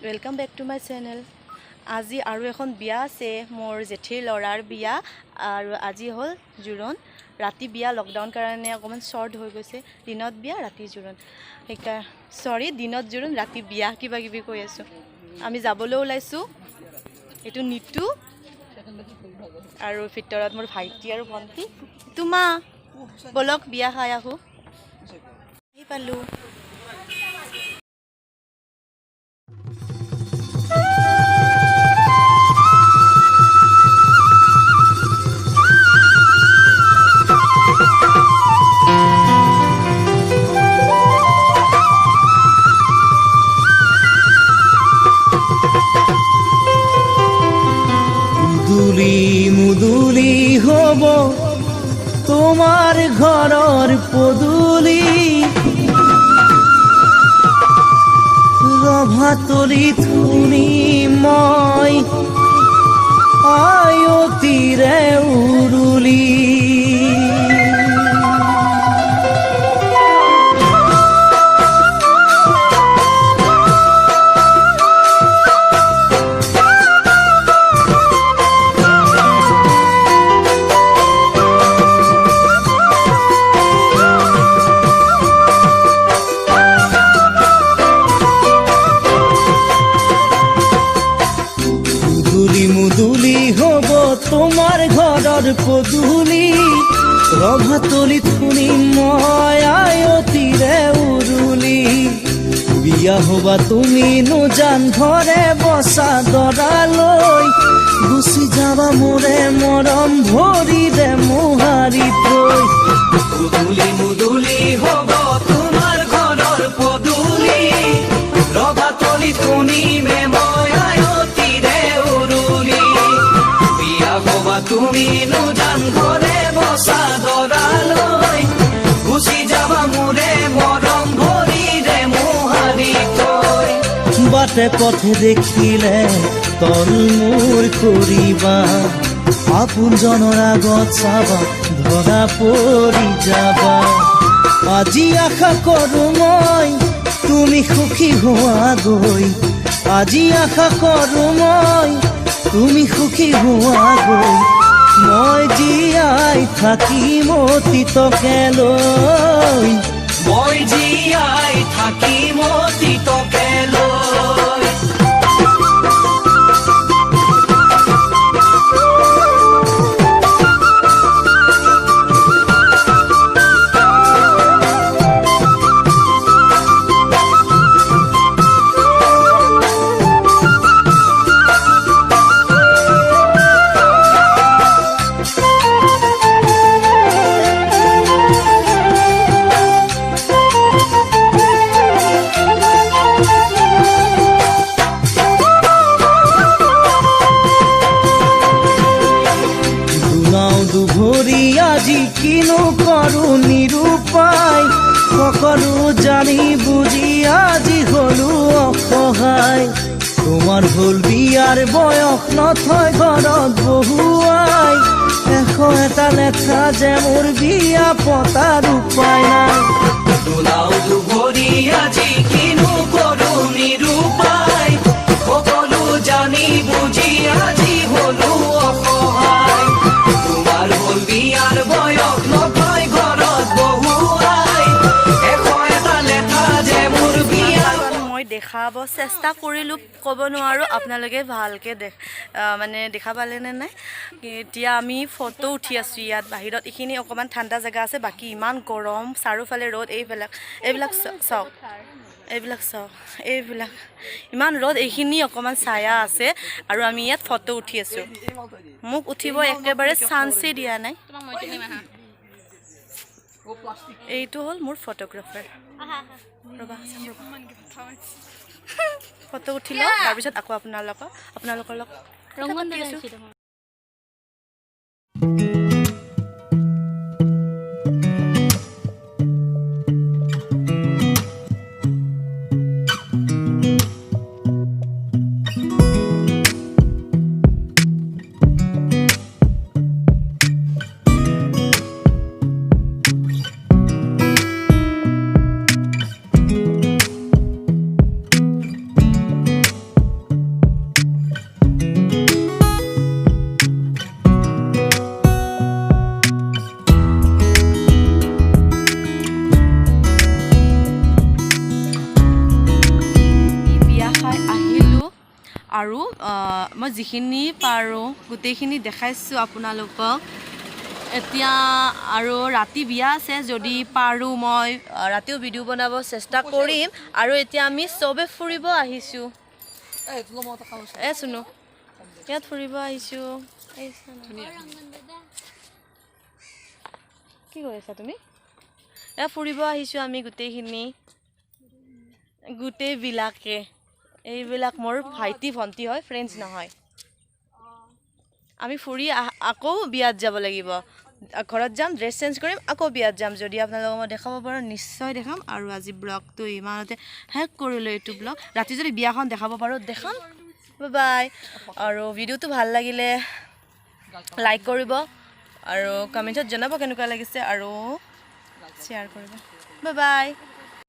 welcome back to my channel আজি আৰু এখন বিয়া আছে মোৰ জেঠিৰ লৰাৰ বিয়া আৰু আজি হল জোৰণ ৰাতি বিয়া লকডাউন কাৰণে অকমান শৰ্ট হৈ গৈছে দিনত বিয়া ৰাতি জোৰণ হেকা সৰি দিনত জোৰণ ৰাতি বিয়া কিবা কিবি কৈ আছো আমি যাবলৈ ওলাইছো এটো নিটু আৰু ভিতৰত মোৰ ভাইটি আৰু ভন্টি তোমা বলক বিয়া খাই আহো আহি পালো মুদুলি হব তোমার ঘরর পদুলি রভাতলি থুনি মই আয়তিরে উরুলি মুদুলি হব তোমার ঘরর পদুলি রভাতলি থুনি মই আয়তিরে উরুলি বিয়া হবা তুমি নুজান ঘরে বসা দরালৈ গুচি যাবা মোরে মরম ভরিরে মোহারি থৈ মুদুলি মুদুলি হব তোমার ঘরর পদুলি রভাতলি থুনি মে মই আয়তিরে উরুলি বিয়া হবা তুমি নুজান ঘরে বসা দরালৈ গুচি যাবা মোরে মরম ভরিরে মোহারি থৈ বাটে পথে দেখিলে তলমূৰ কৰিবা আপোনজনৰ আগত চাবা ধৰা পৰি যাবা আজি আশা কৰোঁ মই তুমি সুখী হোৱা গৈ আজি আশা কৰোঁ মই তুমি সুখী হোৱা গৈ মই জীয়াই থাকিম অতীতকে লৈ মই জীয়াই থাকিম অতীতকে লৈ আজি কিনো কৰো নিৰূপায় সকলো জানি বুজি আজি হলো অসহায় তোমাৰ হল বিয়াৰ বয়স নথয় ঘৰত বহুৱাই এটা লেঠা যে মোৰ বিয়া পতাৰ উপায় নাই দুলাও দুভৰি আজি কিনো কৰো নিৰূপায় সকলো জানি বুজি আজি হলো অসহায় তোমাৰ হল বিয়াৰ বয়স নথয় ঘৰত বহুৱাই এটা লেঠা যে মোৰ বিয়া মই দেখাব চেষ্টা কৰিলোঁ ক'ব নোৱাৰোঁ আপোনালোকে ভালকৈ মানে দেখা পালেনে নাই এতিয়া আমি ফটো উঠি আছোঁ ইয়াত বাহিৰত এইখিনি অকণমান ঠাণ্ডা জেগা আছে বাকী ইমান গৰম চাৰিওফালে ৰ'দ এইবিলাক চাওক এইবিলাক ইমান ৰ'দ এইখিনি অকণমান ছায়া আছে আৰু আমি ইয়াত ফটো উঠি আছোঁ মোক উঠিব একেবাৰে চান্সেই দিয়া নাই এইটো হ'ল মোৰ ফটোগ্ৰাফাৰ ৰ'বা ফটো উঠি লওঁ তাৰপিছত আকৌ আপোনালোকৰ লগত মই যিখিনি পাৰোঁ গোটেইখিনি দেখাইছোঁ আপোনালোকক এতিয়া আৰু ৰাতি বিয়া আছে যদি পাৰোঁ মই ৰাতিও ভিডিঅ' বনাব চেষ্টা কৰিম আৰু এতিয়া আমি চবে ফুৰিব আহিছোঁ শুনো ইয়াত ফুৰিব আহিছোঁ কি কৰি আছা তুমি ইয়াত ফুৰিব আহিছোঁ আমি গোটেইবিলাকে এইবিলাক মোৰ ভাইটি ভণ্টি হয় ফ্ৰেণ্ডছ নহয় আমি ফুৰি আকৌ বিয়াত যাব লাগিব ঘৰত যাম ড্ৰেছ চেঞ্জ কৰিম আকৌ বিয়াত যাম যদি আপোনালোকক মই দেখাব পাৰোঁ নিশ্চয় দেখাম আৰু আজি ব্লগটো ইমানতে শেষ কৰিলোঁ এইটো ব্লগ ৰাতি যদি বিয়াখন দেখাব পাৰোঁ দেখাম বাই আৰু ভিডিঅ'টো ভাল লাগিলে লাইক কৰিব আৰু কমেণ্টত জনাব কেনেকুৱা লাগিছে আৰু শ্বেয়াৰ কৰিব বাই